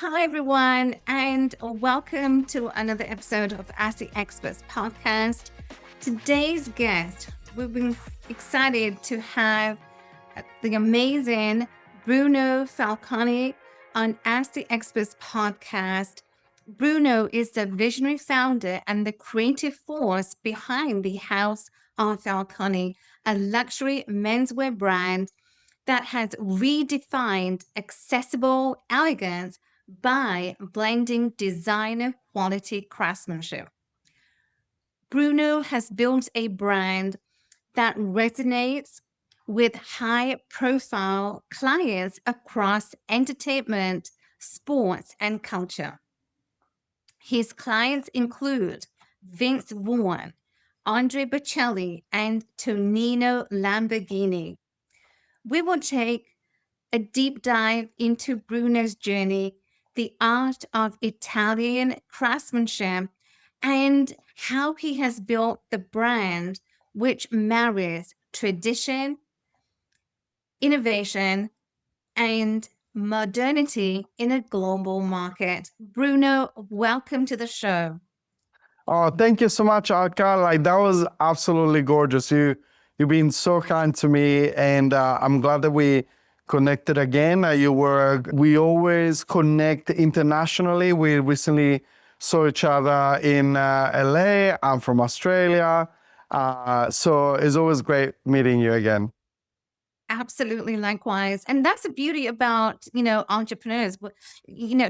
Hi, everyone, and welcome to another episode of Ask the Experts podcast. Today's guest, we've been excited to have the amazing Bruno Falcone on Ask the Experts podcast. Bruno is the visionary founder and the creative force behind the House of Falcone, a luxury menswear brand that has redefined accessible elegance by blending designer quality craftsmanship. Bruno has built a brand that resonates with high profile clients across entertainment, sports, and culture. His clients include Vince Vaughn, Andre Bocelli, and Tonino Lamborghini. We will take a deep dive into Bruno's journey, the art of Italian craftsmanship, and how he has built the brand which marries tradition, innovation, and modernity in a global market. Bruno, welcome to the show. Oh, thank you so much, Alka. That was absolutely gorgeous. You've been so kind to me, and I'm glad that we connected again. We always connect internationally. We recently saw each other in LA. I'm from Australia, so it's always great meeting you again. Absolutely, likewise. And that's the beauty about, entrepreneurs.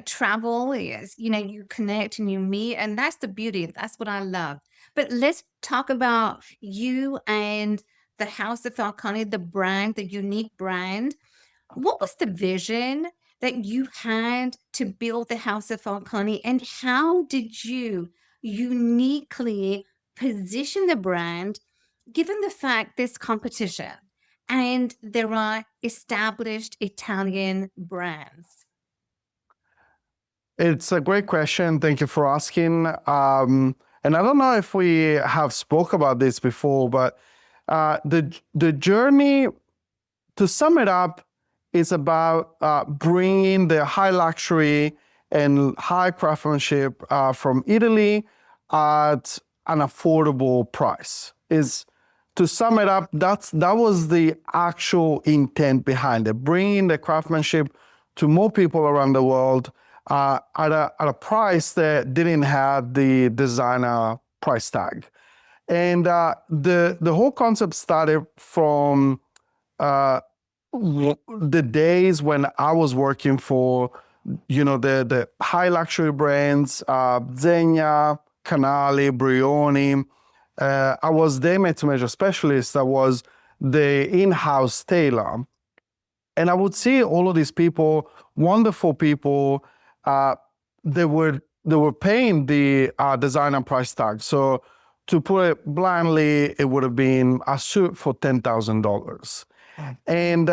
Travel is, you connect and you meet, and that's the beauty. That's what I love. But let's talk about you and the House of Falcone, the brand, the unique brand. What was the vision that you had to build the House of Falcone, and how did you uniquely position the brand, given the fact there's competition and there are established Italian brands? It's a great question. Thank you for asking. And I don't know if we have spoke about this before, but the journey, to sum it up, is about bringing the high luxury and high craftsmanship from Italy at an affordable price. Is to sum it up, that was the actual intent behind it, bringing the craftsmanship to more people around the world at a price that didn't have the designer price tag. And the whole concept started from the days when I was working for, the high luxury brands, Zegna, Canali, Brioni. I was their made-to-measure specialist. I was the in-house tailor. And I would see all of these people, wonderful people, they were paying the designer price tag. So to put it bluntly, it would have been a suit for $10,000. And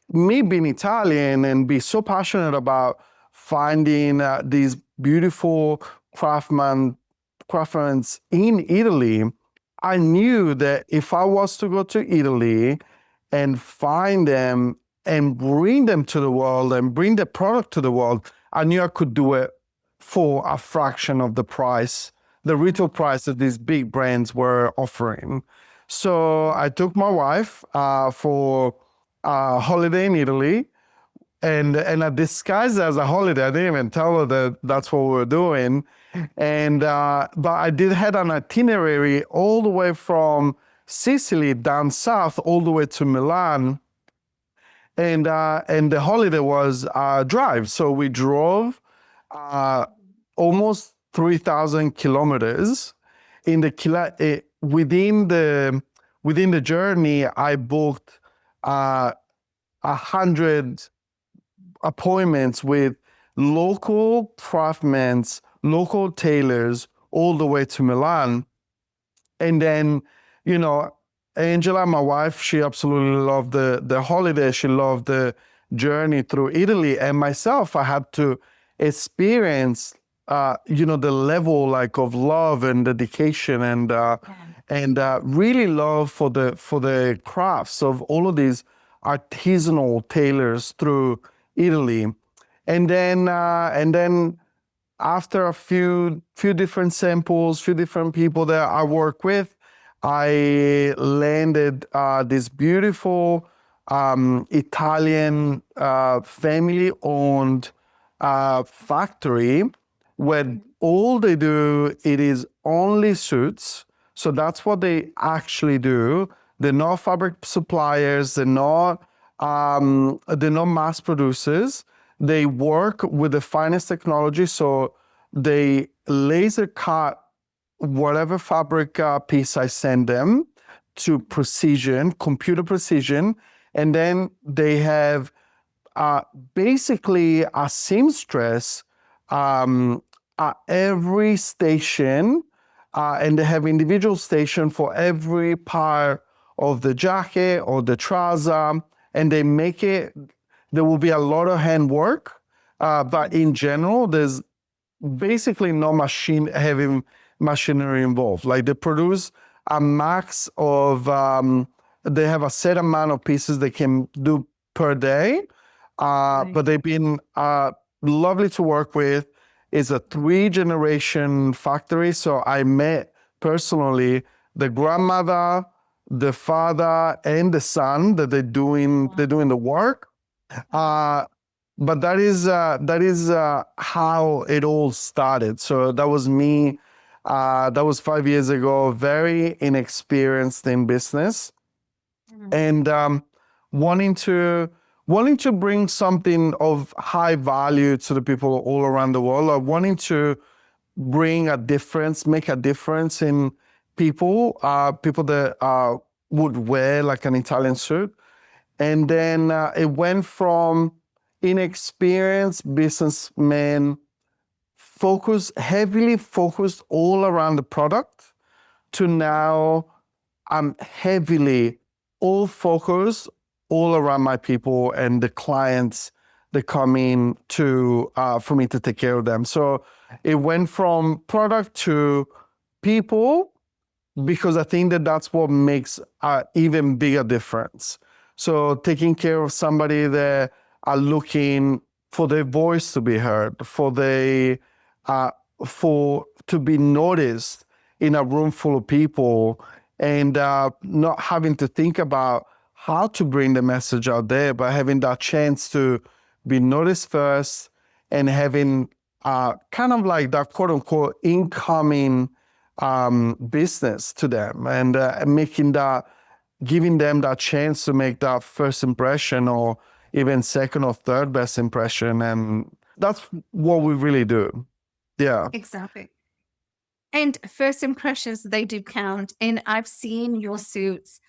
me being Italian and be so passionate about finding these beautiful craftsmen in Italy, I knew that if I was to go to Italy and find them and bring them to the world and bring the product to the world, I knew I could do it for a fraction of the price, the retail price that these big brands were offering. So I took my wife for a holiday in Italy, and I disguised it as a holiday. I didn't even tell her that that's what we were doing. And but I did had an itinerary all the way from Sicily down south, all the way to Milan. And the holiday was a drive. So we drove almost 3,000 kilometers. Within the journey, I booked 100 appointments with local craftsmen, local tailors, all the way to Milan. And then, Angela, my wife, she absolutely loved the holiday. She loved the journey through Italy. And myself, I had to experience, the level of love and dedication and really love for the crafts of all of these artisanal tailors through Italy. And then after a few different samples, few different people that I work with, I landed this beautiful Italian family-owned factory where all they do it is only suits. So that's what they actually do. They're not fabric suppliers. They're not mass producers. They work with the finest technology. So they laser cut whatever fabric piece I send them to precision, computer precision, and then they have uh, basically a seamstress at every station, and they have individual station for every part of the jacket or the trouser, and they make it. There will be a lot of handwork, but in general, there's basically no heavy machinery involved. Like they produce a max of, they have a set amount of pieces they can do per day. But they've been lovely to work with. It's a 3-generation factory. So I met personally the grandmother, the father, and the son that they're doing the work. But that is how it all started. So that was me. That was 5 years ago. Very inexperienced in business, and wanting to bring something of high value to the people all around the world. Or wanting to bring a difference, make a difference in people that would wear like an Italian suit. And then it went from inexperienced businessman heavily focused all around the product to now I'm heavily all focused all around my people and the clients that come in to for me to take care of them. So it went from product to people, because I think that that's what makes an even bigger difference. So taking care of somebody that are looking for their voice to be heard, for to be noticed in a room full of people, and not having to think about how to bring the message out there, but having that chance to be noticed first and having kind of like that quote unquote incoming business to them, and giving them that chance to make that first impression or even second or third best impression. And that's what we really do. Yeah. Exactly. And first impressions, they do count. And I've seen your suits,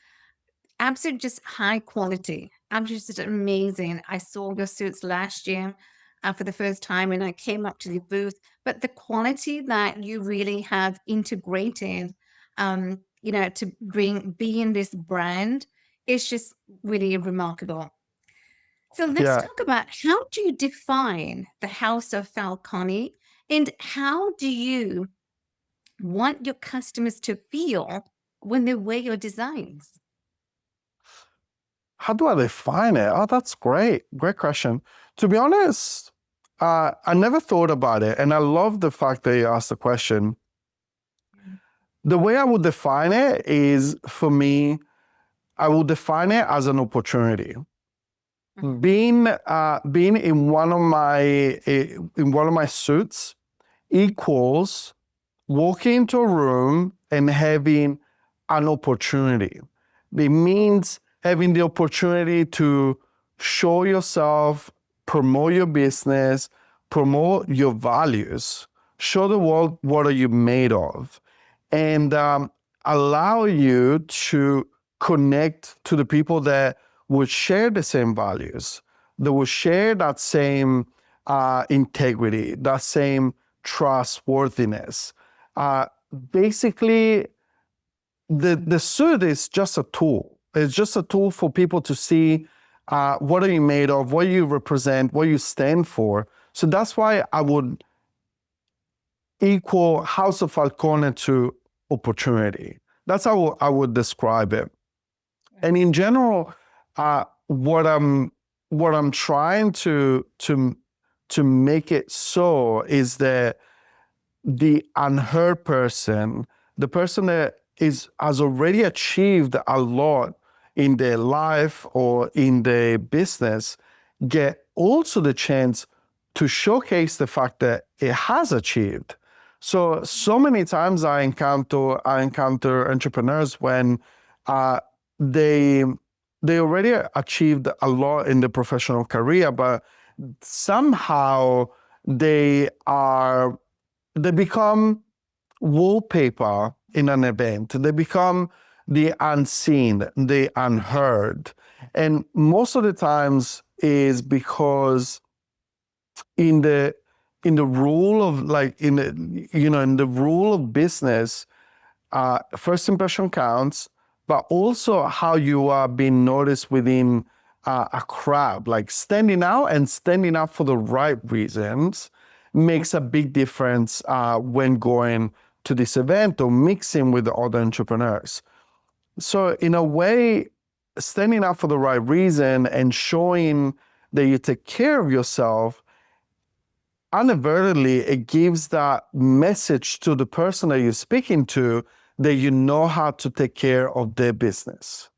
absolute just high quality. Just amazing. I saw your suits last year for the first time, and I came up to the booth. But the quality that you really have integrated, to be in this brand is just really remarkable. So let's Yeah. talk about, how do you define the House of Falcone, and how do you want your customers to feel when they wear your designs? How do I define it? Oh, that's great. Great question. To be honest, I never thought about it. And I love the fact that you asked the question. The way I would define it is, for me, I would define it as an opportunity. Being in one of my suits equals walking into a room and having an opportunity. It means having the opportunity to show yourself, promote your business, promote your values, show the world what are you made of, and allow you to connect to the people that would share the same values, that would share that same integrity, that same trustworthiness. Basically, the suit is just a tool. It's just a tool for people to see what are you made of, what you represent, what you stand for. So that's why I would equal House of Falcone to opportunity. That's how I would describe it. And in general, what I'm trying to to make it so is that the unheard person, the person that has already achieved a lot in their life or in their business, get also the chance to showcase the fact that it has achieved. So many times I encounter entrepreneurs when uh, they they already achieved a lot in the professional career, but somehow they are they become wallpaper in an event. They become the unseen, the unheard. And most of the times is because in the rule of like in the in the rule of business, first impression counts, but also how you are being noticed within a crowd, like standing out for the right reasons makes a big difference when going to this event or mixing with the other entrepreneurs. So in a way, standing out for the right reason and showing that you take care of yourself, inadvertently, it gives that message to the person that you're speaking to that you know how to take care of their business.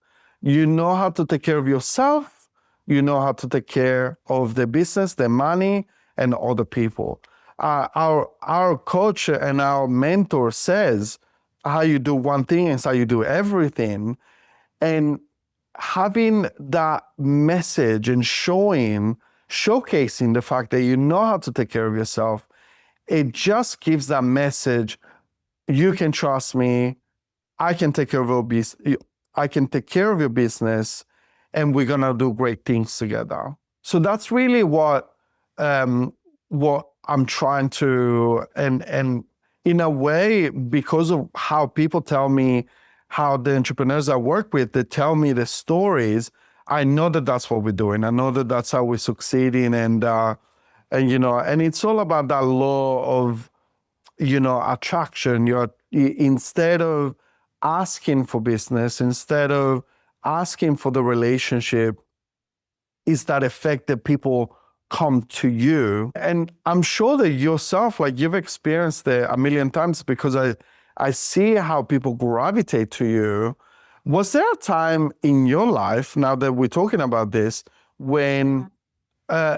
You know how to take care of yourself. You know how to take care of their business, their money, and other people. Our coach and our mentor says how you do one thing is how you do everything. And having that message and showcasing the fact that you know how to take care of yourself, it just gives that message: you can trust me. I can take care of your business. I can take care of your business, and we're gonna do great things together. So that's really what I'm trying to, and in a way, because of how people tell me, how the entrepreneurs I work with, they tell me the stories. I know that that's what we're doing. I know that that's how we're succeeding, and and it's all about that law of attraction. Instead of asking for business, instead of asking for the relationship, is that effect that people come to you. And I'm sure that yourself, like you've experienced it a million times, because I see how people gravitate to you. Was there a time in your life, now that we're talking about this, when uh,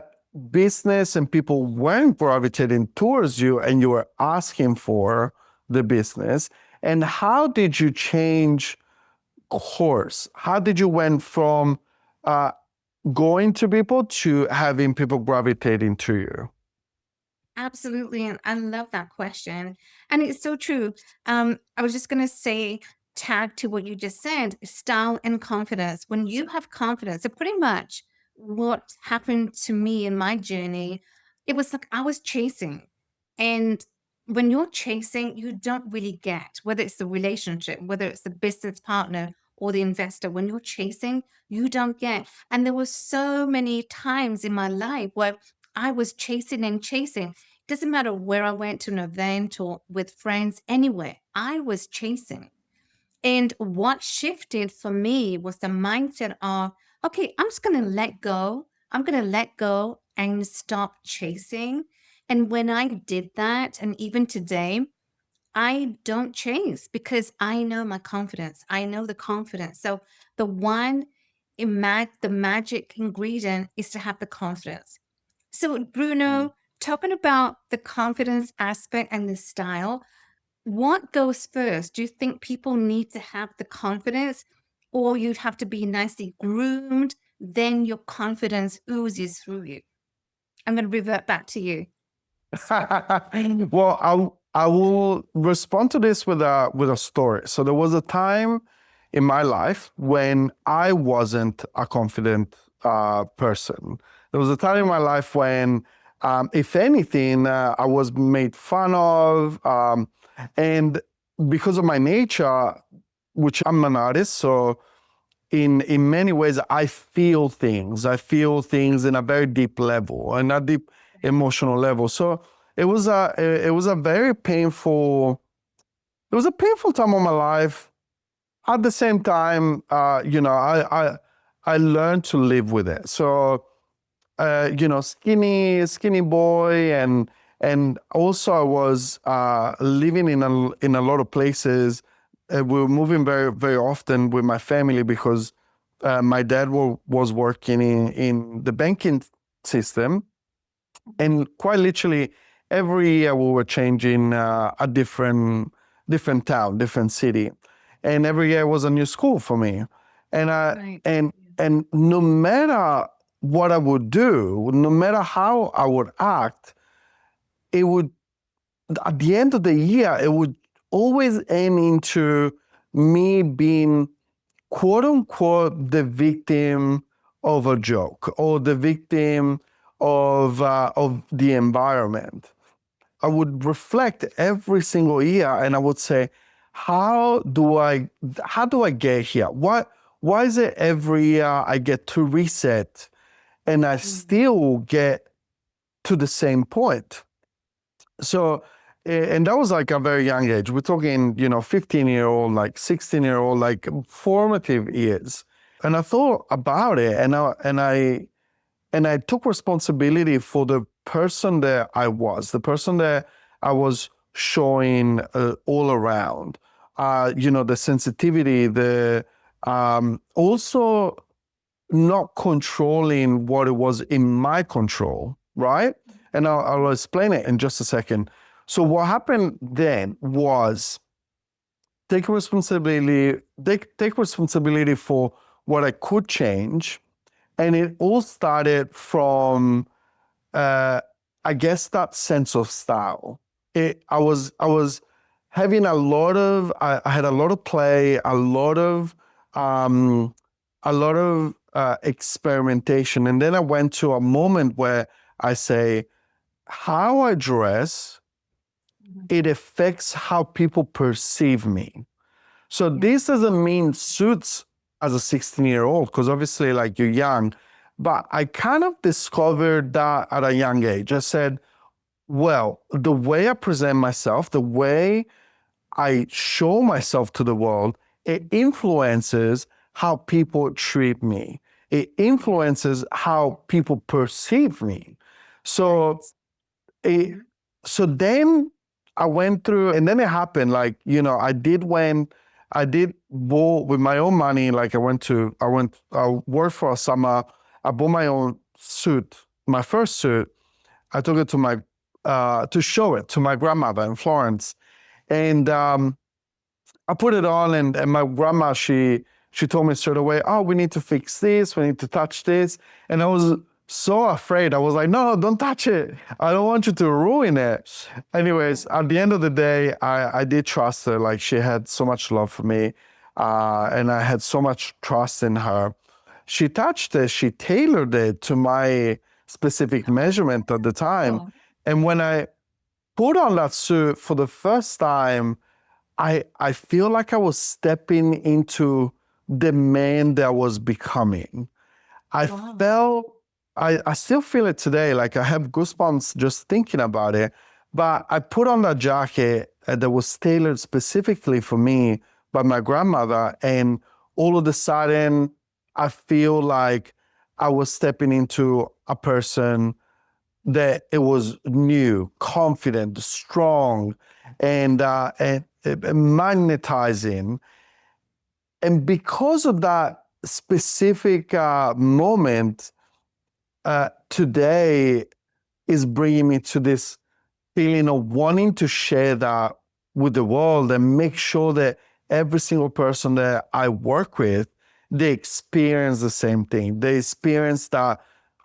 business and people weren't gravitating towards you and you were asking for the business? And how did you change course? How did you went from uh, going to people to having people gravitating to you? Absolutely. And I love that question. And it's so true. I was just going to say, tag to what you just said, style and confidence. When you have confidence, so pretty much what happened to me in my journey, it was like I was chasing. And when you're chasing, you don't really get whether it's the relationship, whether it's the business partner or the investor. When you're chasing, you don't get. And there were so many times in my life where I was chasing and chasing. Doesn't matter where I went to an event or with friends, anywhere, I was chasing. And what shifted for me was the mindset of, okay, I'm just going to let go. I'm going to let go and stop chasing. And when I did that, and even today, I don't chase because I know my confidence. I know the confidence. So the the magic ingredient is to have the confidence. So, Mm. Bruno, talking about the confidence aspect and the style, what goes first? Do you think people need to have the confidence, or you'd have to be nicely groomed? Then your confidence oozes through you. I'm going to revert back to you. Well, I will respond to this with a story. So there was a time in my life when I wasn't a confident person. There was a time in my life when, if anything, I was made fun of, and because of my nature, which I'm an artist, so in many ways I feel things. I feel things in a very deep level, and a deep emotional level. So it was a very painful. It was a painful time of my life. At the same time, I learned to live with it. So skinny boy, and also I was living in a lot of places. We were moving very very often with my family because my dad was working in the banking system, and quite literally every year we were changing a different town, different city, and every year was a new school for me, and I Right. and no matter what I would do, no matter how I would act, it would, at the end of the year, it would always end into me being quote unquote the victim of a joke or the victim of the environment. I would reflect every single year and I would say, how do I get here? Why is it every year I get to reset and I still get to the same point? So, and that was like a very young age. We're talking, 15-year-old, like 16-year-old, like formative years. And I thought about it, and I took responsibility for the person that I was, the person that I was showing all around. The sensitivity, the also not controlling what it was in my control, right? And I'll explain it in just a second. So what happened then was take responsibility for what I could change, and it all started from uh, I guess that sense of style. I was having I had a lot of play, um, a lot of experimentation, and then I went to a moment where I say, how I dress, it affects how people perceive me. So this doesn't mean suits as a 16-year-old, because obviously, like, you're young. But I kind of discovered that at a young age. I said, well, the way I present myself, the way I show myself to the world, it influences how people treat me. It influences how people perceive me. So it, so then I went through, and then it happened. Like, I did bought with my own money. Like, I worked for a summer. I bought my own suit, my first suit. I took it to show it to my grandmother in Florence, and I put it on, and my grandma, she told me straight away, oh, we need to fix this, we need to touch this. And I was so afraid. I was like, no, don't touch it. I don't want you to ruin it. Anyways, at the end of the day, I did trust her. Like, she had so much love for me, and I had so much trust in her. She touched it, she tailored it to my specific measurement at the time. And when I put on that suit for the first time, I feel like I was stepping into the man that I was becoming. I felt, I still feel it today. Like, I have goosebumps just thinking about it. But I put on that jacket that was tailored specifically for me by my grandmother, and all of a sudden, I feel like I was stepping into a person that it was new, confident, strong, and magnetizing. And because of that specific moment, today is bringing me to this feeling of wanting to share that with the world and make sure that every single person that I work with, they experience the same thing. They experience that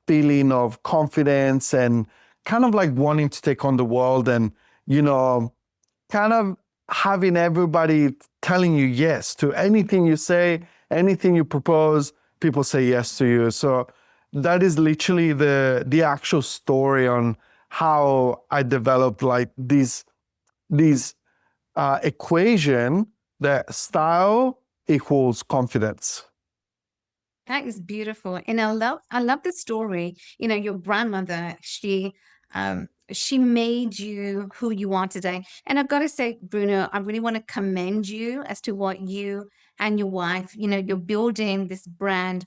feeling of confidence and kind of like wanting to take on the world, and, kind of having everybody telling you yes to anything you say, anything you propose, people say yes to you. So that is literally the actual story on how I developed like these equation that style equals confidence. That is beautiful. And I love the story. Your grandmother, she made you who you are today. And I've got to say, Bruno, I really want to commend you as to what you and your wife, you're building this brand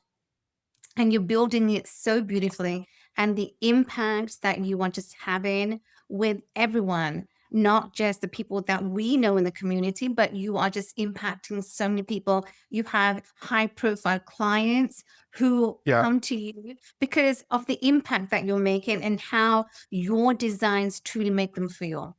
and you're building it so beautifully. and the impact that you are just having with everyone, not just the people that we know in the community, but you are just impacting so many people. You have high profile clients who Yeah. come to you because of the impact that you're making and how your designs truly make them feel.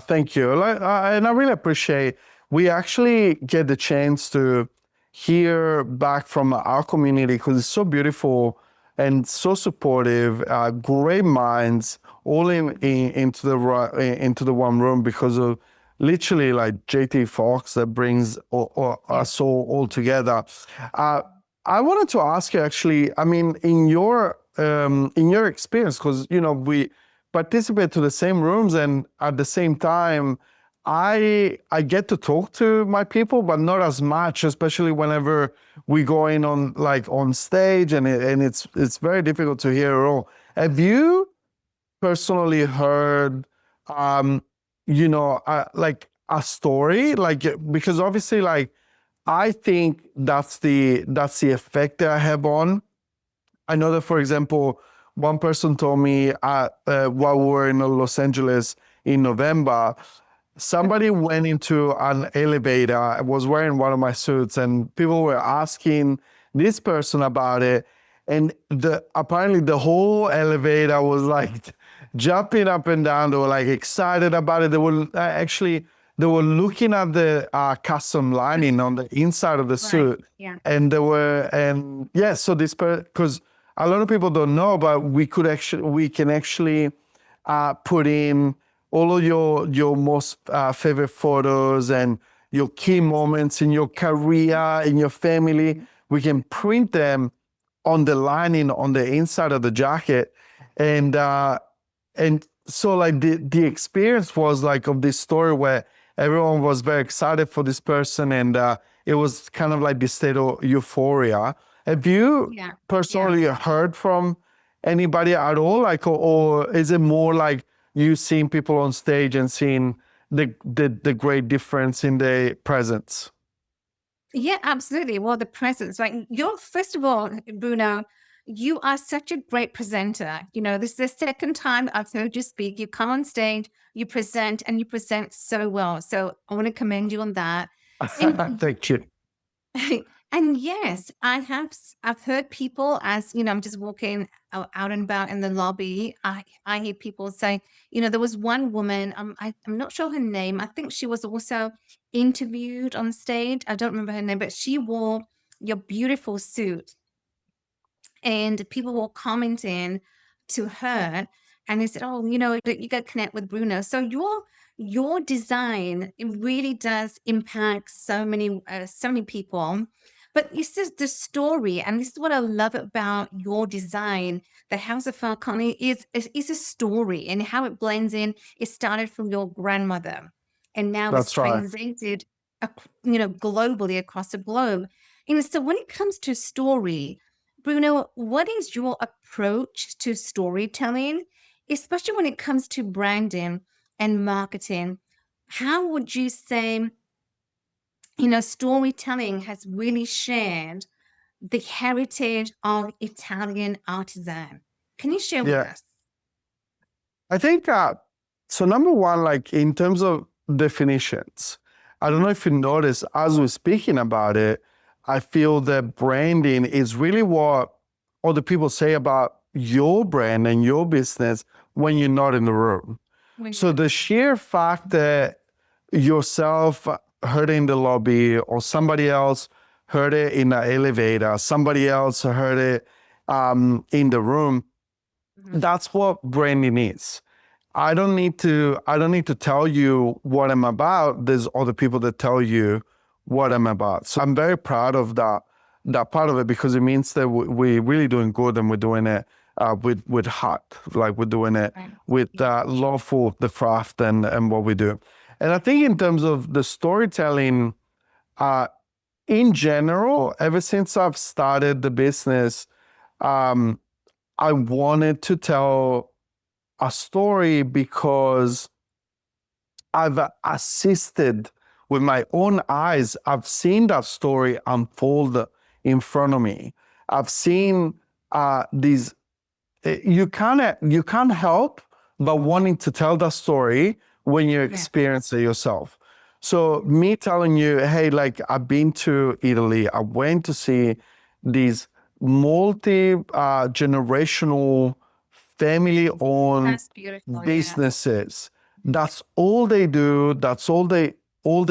Thank you. And I really appreciate we actually get the chance to hear back from our community because it's so beautiful and so supportive. Great minds all into into the one room because of literally like JT Fox that brings Yeah. us all together. Uh, I wanted to ask you actually. I mean, in your experience, because we participate to the same rooms and at the same time I get to talk to my people but not as much, especially whenever we go in on like on stage and it's very difficult to hear it all. Have you personally heard like a story like because obviously like I think that's the effect that I have on. I know that, for example, one person told me while we were in Los Angeles in November, somebody went into an elevator. I was wearing one of my suits, and people were asking this person about it. And apparently the whole elevator was like jumping up and down. They were like excited about it. They were actually they were looking at the custom lining on the inside of the Right. suit, Yeah. and they were and yeah. So this because a lot of people don't know, but we can actually put in all of your most favorite photos and your key Yes. moments in your career, in your family. We can print them on the lining on the inside of the jacket, and so like the experience was like of this story where everyone was very excited for this person, and it was kind of like this state of euphoria. Have you Yeah. Yeah. personally heard from anybody at all, like, or is it more like you seeing people on stage and seeing the great difference in their presence? Yeah, absolutely. Well, the presence, right? You're, first of all, Bruno, you are such a great presenter. This is the second time I've heard you speak. You come on stage, you present, and you present so well. So I want to commend you on that. And Thank you. and yes, I've heard people as I'm just walking out and about in the lobby. I hear people say, there was one woman. I'm not sure her name. I think she was also interviewed on stage. I don't remember her name, but she wore your beautiful suit, and people were commenting to her, and they said, "Oh, you got to connect with Bruno." So your design, it really does impact so many people. But it's just the story, and this is what I love about your design. The House of Falcone is a story, and how it blends in. It started from your grandmother, and now it's That's right. translated, globally across the globe. And so when it comes to story, Bruno, what is your approach to storytelling, especially when it comes to branding and marketing? How would you say, storytelling has really shared the heritage of Italian artisan? Can you share with Yeah. us? I think so. Number one, like in terms of definitions, I don't know if you notice as we're speaking about it, I feel that branding is really what other people say about your brand and your business when you're not in the room. When you're So not the sheer fact that yourself heard it in the lobby or somebody else heard it in the elevator, somebody else heard it in the room, Mhm. that's what branding is. I don't need to tell you what I'm about. There's other people that tell you what I'm about. So I'm very proud of that part of it because it means that we're really doing good and we're doing it with heart. Like we're doing it Right. with Yeah. love for the craft and what we do. And I think in terms of the storytelling, uh, in general, ever since I've started the business, um, I wanted to tell a story because I've assisted with my own eyes. I've seen that story unfold in front of me. I've seen these you can't help but wanting to tell that story when you Yeah. experience it yourself. So me telling you, hey, like I've been to Italy, I went to see these multi generational family owned That's beautiful. Yeah. businesses. That's all they do. That's all they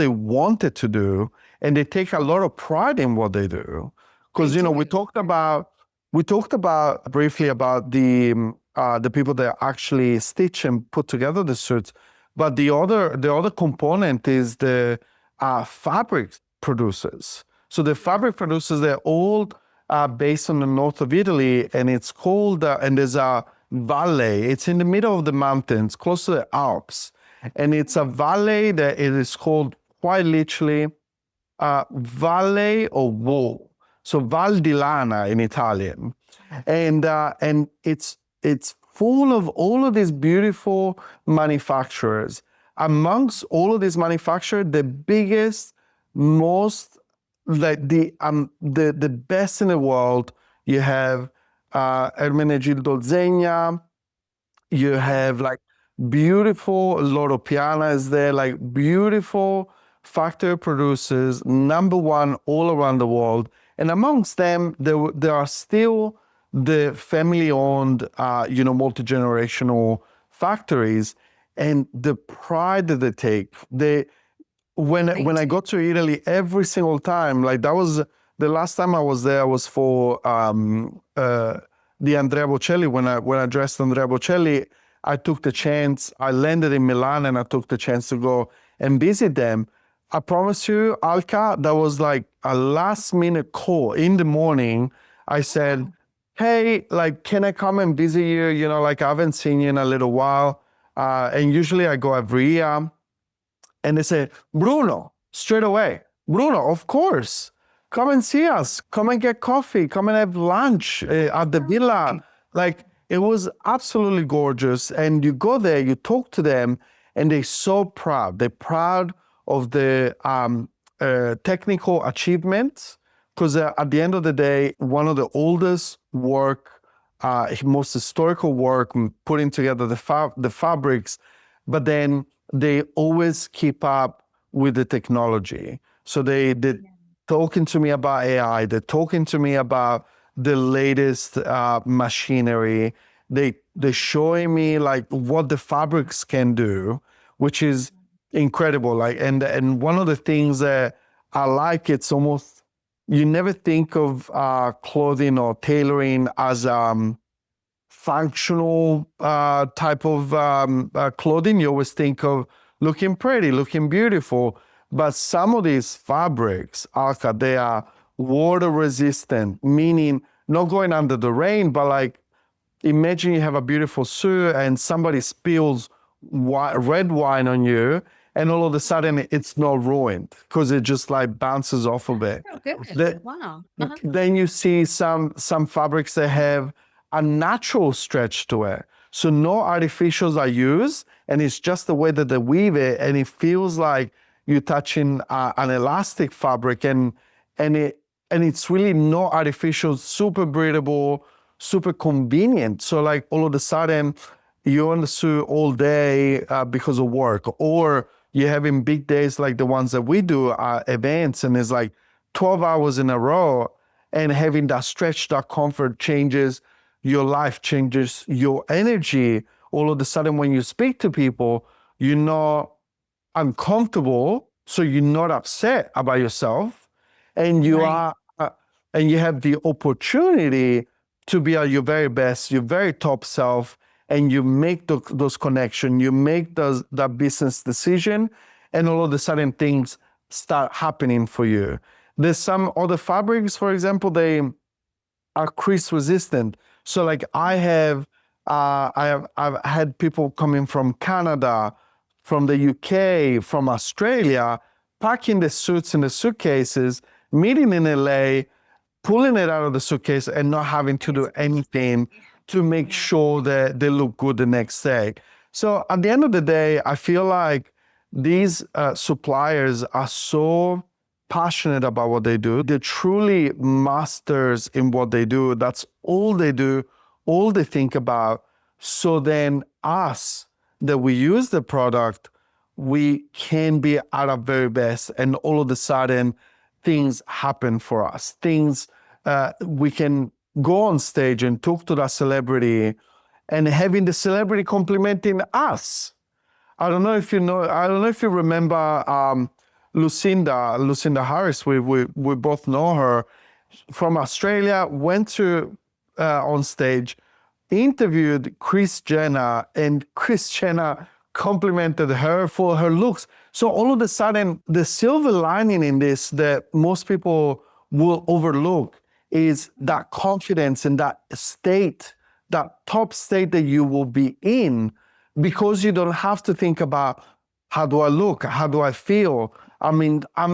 wanted to do, and they take a lot of pride in what they do. Because They we do. talked about briefly about the people that actually stitch and put together the suits, but the other component is the fabric producers. So the fabric producers, they're all based on the north of Italy, and it's called and there's a valley. It's in the middle of the mountains, close to the Alps, and it's a valley that it is called quite literally Valle of Wool, so Val di Lana in Italian, and it's full of all of these beautiful manufacturers. Amongst all of these manufacturers, the biggest, most like the best in the world, you have Ermenegildo Zegna, you have like beautiful Loro Piana is there, like beautiful factory producers, number one all around the world. And amongst them, there are still the family-owned, multi-generational factories, and the pride that they take. When I got to Italy, every single time, like that was the last time I was there was for the Andrea Bocelli. When I dressed Andrea Bocelli, I took the chance. I landed in Milan and I took the chance to go and visit them. I promise you, Alka, that was like a last minute call in the morning. I said, hey, like, can I come and visit you? Like I haven't seen you in a little while. And usually I go every year. And they said, Bruno, straight away. Bruno, of course. Come and see us. Come and get coffee. Come and have lunch at the villa. Like, it was absolutely gorgeous. And you go there, you talk to them, and they're so proud. They're proud of the technical achievements. Because at the end of the day, one of the oldest work, most historical work, putting together the fabrics, but then they always keep up with the technology. So they're talking to me about AI. They're talking to me about the latest machinery. They're showing me like what the fabrics can do, which is incredible. Like and one of the things that I like, it's almost you never think of clothing or tailoring as functional type of clothing. You always think of looking pretty, looking beautiful. But some of these fabrics, Alka, they are water resistant, meaning not going under the rain, but like imagine you have a beautiful suit and somebody spills red wine on you, and all of a sudden it's not ruined because it just like bounces off of it. Oh, good. Wow. Then you see some fabrics that have a natural stretch to it. So no artificials are used, and it's just the way that they weave it, and it feels like you're touching an elastic fabric, and it's really no artificial, super breathable, super convenient. So like all of a sudden you're on the suit all day because of work, or you're having big days like the ones that we do, events, and it's like 12 hours in a row, and having that stretch, that comfort changes your life, changes your energy. All of a sudden when you speak to people, you're not uncomfortable, so you're not upset about yourself, and you are and you have the opportunity to be at your very best, your very top self, and you make those connections, you make that business decision, and all of a sudden things start happening for you. There's some other fabrics, for example, they are crease resistant. So like I've had people coming from Canada, from the UK, from Australia, packing the suits in the suitcases, meeting in LA, pulling it out of the suitcase and not having to do anything to make sure that they look good the next day. So at the end of the day, I feel like these suppliers are so passionate about what they do. They're truly masters in what they do. That's all they do all they think about. So then us that we use the product, we can be at our very best, and all of a sudden things happen for us. We can go on stage and talk to that celebrity, and having the celebrity complimenting us. I don't know if you remember Lucinda Harris. We both know her from Australia. Went to on stage, interviewed Kris Jenner, and Kris Jenner complimented her for her looks. So all of a sudden, the silver lining in this that most people will overlook is that confidence and that state, that top state that you will be in, because you don't have to think about how do I look, how do I feel, I'm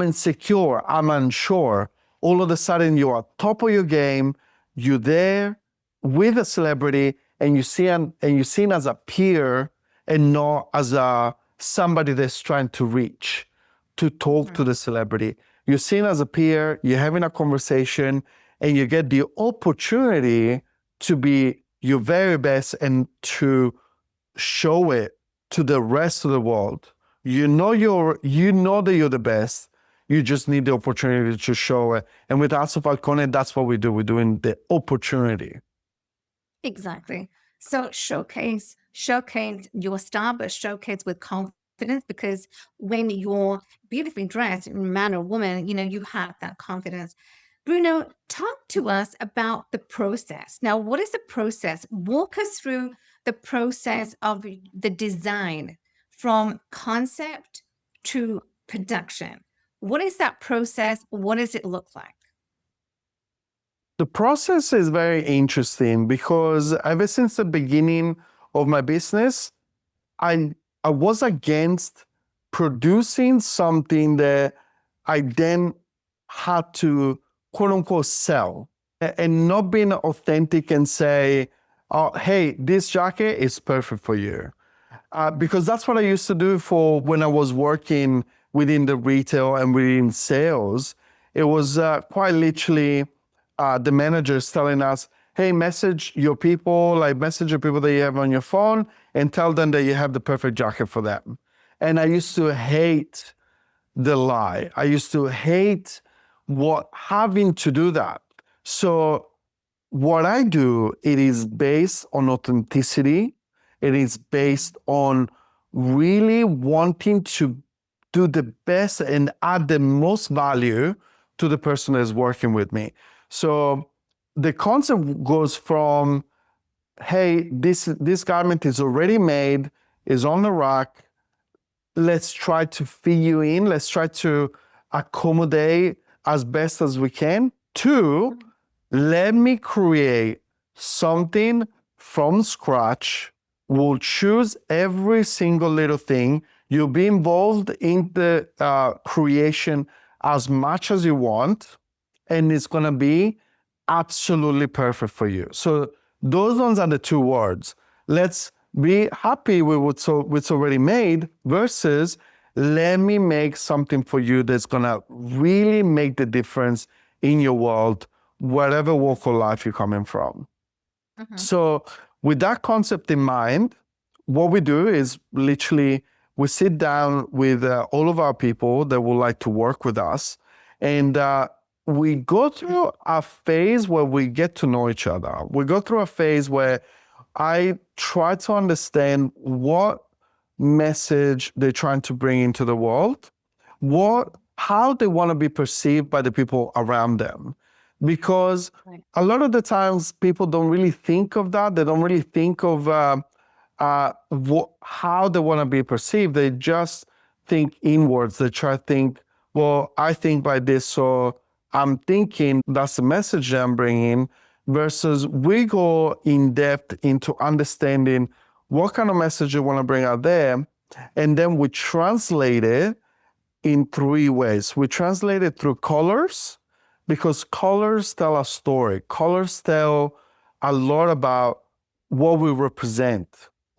insecure, I'm unsure. All of a sudden, you're at top of your game, you're there with a celebrity, and you're seen as a peer and not as somebody that's trying to reach, to talk to the celebrity. You're seen as a peer, you're having a conversation, and you get the opportunity to be your very best and to show it to the rest of the world. You know that you're the best. You just need the opportunity to show it. And with House of Falcone, that's what we do. We're doing the opportunity. Exactly. So showcase your style, but showcase with confidence, because when you're beautifully dressed, man or woman, you have that confidence. Bruno, talk to us about the process. Now, what is the process? Walk us through the process of the design from concept to production. What is that process? What does it look like? The process is very interesting because ever since the beginning of my business, I was against producing something that I then had to quote unquote sell, and not being authentic and say, oh, hey, this jacket is perfect for you. Because that's what I used to do for when I was working within the retail and within sales. It was quite literally the managers telling us, hey, message your people that you have on your phone and tell them that you have the perfect jacket for them. And I used to hate the lie. I used to hate having to do that. So what I do, it is based on authenticity. It is based on really wanting to do the best and add the most value to the person that's working with me. So the concept goes from, hey, this garment is already made, is on the rack. Let's try to fit you in. Let's try to accommodate as best as we can. To let me create something from scratch. We'll choose every single little thing. You'll be involved in the creation as much as you want, and it's going to be absolutely perfect for you. So those ones are the two words. Let's be happy with what's already made versus let me make something for you that's going to really make the difference in your world, whatever walk of life you're coming from. So with that concept in mind, what we do is literally we sit down with all of our people that would like to work with us, and we go through a phase where we get to know each other. We go through a phase where I try to understand what message they're trying to bring into the world, how they want to be perceived by the people around them. Because a lot of the times people don't really think of that. They don't really think of how they want to be perceived. They just think inwards. They try to think, well, I think by this, so I'm thinking that's the message that I'm bringing, versus we go in depth into understanding what kind of message you want to bring out there, and then we translate it in three ways. We translate it through colors, because colors tell a story. Colors tell a lot about what we represent,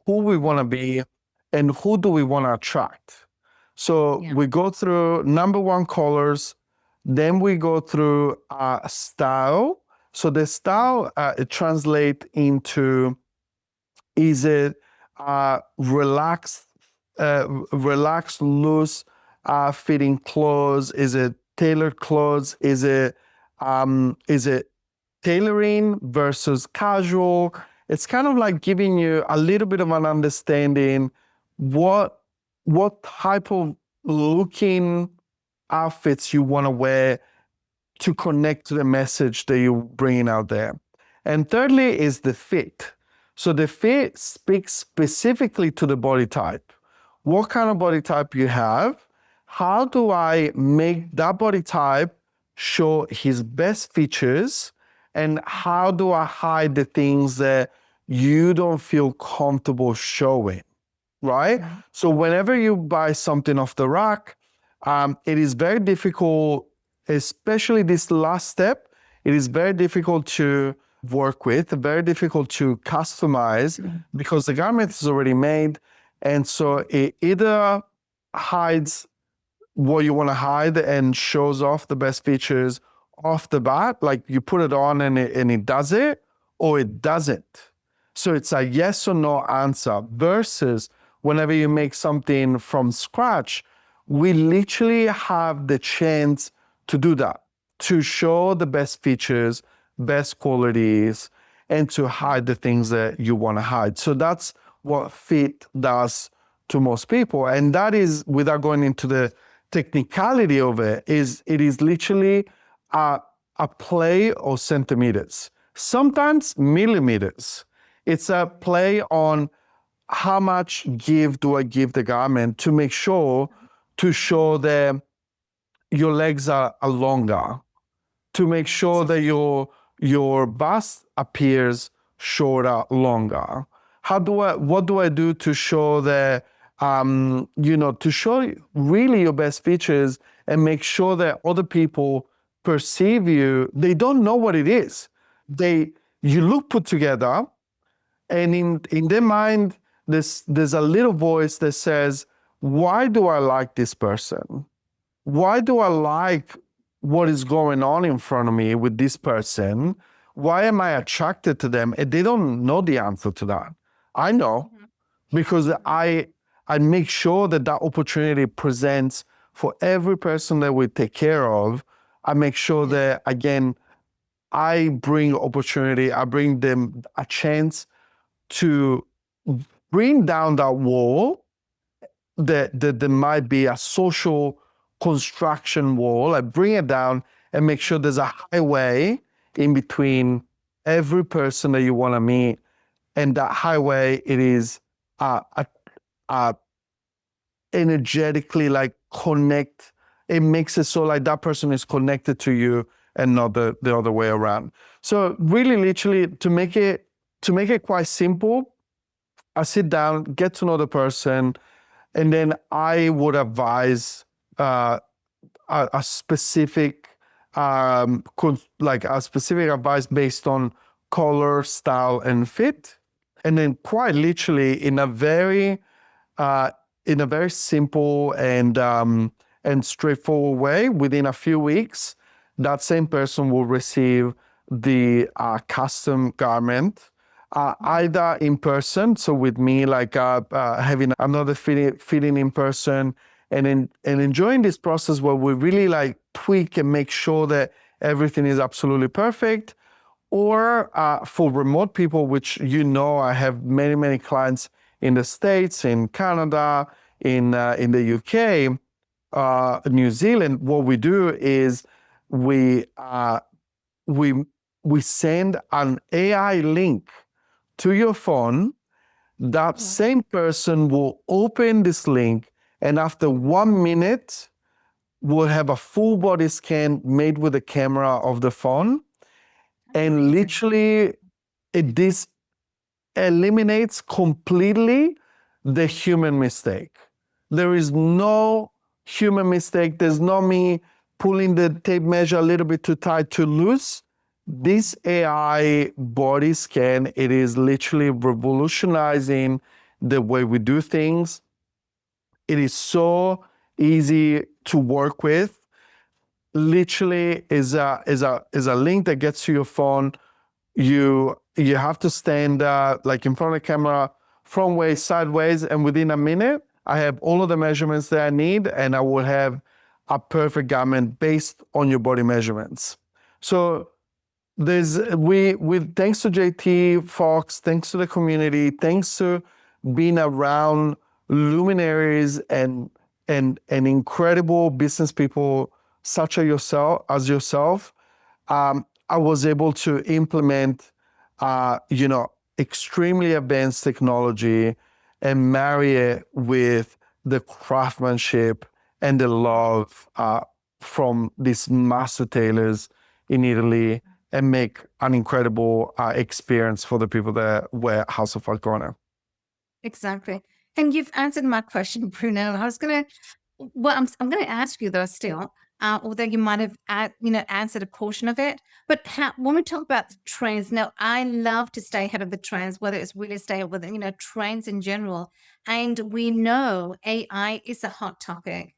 who we want to be, and who do we want to attract. So we go through number one, colors. Then we go through style. So the style it translates into, is it relaxed, loose fitting clothes? Is it tailored clothes? Is it tailoring versus casual? It's kind of like giving you a little bit of an understanding what type of looking outfits you want to wear to connect to the message that you're bringing out there. And thirdly is the fit. So the fit speaks specifically to the body type. What kind of body type you have? How do I make that body type show his best features? And how do I hide the things that you don't feel comfortable showing? Right? So whenever you buy something off the rack, it is very difficult, especially this last step. It is very difficult to work with, very difficult to customize because the garment is already made. And so it either hides what you want to hide and shows off the best features off the bat, like you put it on and it does it, or it doesn't. So it's a yes or no answer versus whenever you make something from scratch, we literally have the chance to do that, to show the best features, best qualities, and to hide the things that you want to hide. So that's what fit does to most people. And that is, without going into the technicality of it, is literally a play of centimeters, sometimes millimeters. It's a play on how much give do I give the garment to make sure to show that your legs are longer, to make sure that your bust appears shorter, longer. What do I do to show that, to show really your best features and make sure that other people perceive you, they don't know what it is. You look put together, and in their mind, there's a little voice that says, why do I like this person? Why do I like what is going on in front of me with this person? Why am I attracted to them? And they don't know the answer to that. I know, because I make sure that opportunity presents for every person that we take care of. I make sure that, again, I bring opportunity, I bring them a chance to bring down that wall that there might be a social construction wall. I bring it down and make sure there's a highway in between every person that you want to meet. And that highway, it is energetically like connect. It makes it so like that person is connected to you and not the other way around. So really, literally, to make it quite simple, I sit down, get to know the person, and then I would advise a specific advice based on color, style, and fit. And then quite literally in a very simple and straightforward way, within a few weeks, that same person will receive the custom garment, either in person, so with me, like having another fitting in person, and enjoying this process where we really like tweak and make sure that everything is absolutely perfect. Or for remote people, which I have many clients in the States, in Canada, in the UK, New Zealand. What we do is we send an AI link to your phone. That same person will open this link, and after 1 minute, will have a full body scan made with the camera of the phone. And literally, this eliminates completely the human mistake. There is no human mistake. There's no me pulling the tape measure a little bit too tight, too loose. This AI body scan, it is literally revolutionizing the way we do things. It is so easy to work with. literally is a link that gets to your phone. You have to stand like in front of the camera, front way, sideways, and within a minute, I have all of the measurements that I need, and I will have a perfect garment based on your body measurements. So we thanks to JT Fox, thanks to the community, thanks to being around luminaries and incredible business people such as yourself, I was able to implement, extremely advanced technology and marry it with the craftsmanship and the love from these master tailors in Italy, and make an incredible experience for the people that wear House of Falcone. Exactly. And you've answered my question, Bruno. I'm going to ask you though still, although you might have, answered a portion of it. But when we talk about the trends, now I love to stay ahead of the trends, whether it's real estate or whether, trends in general. And we know AI is a hot topic.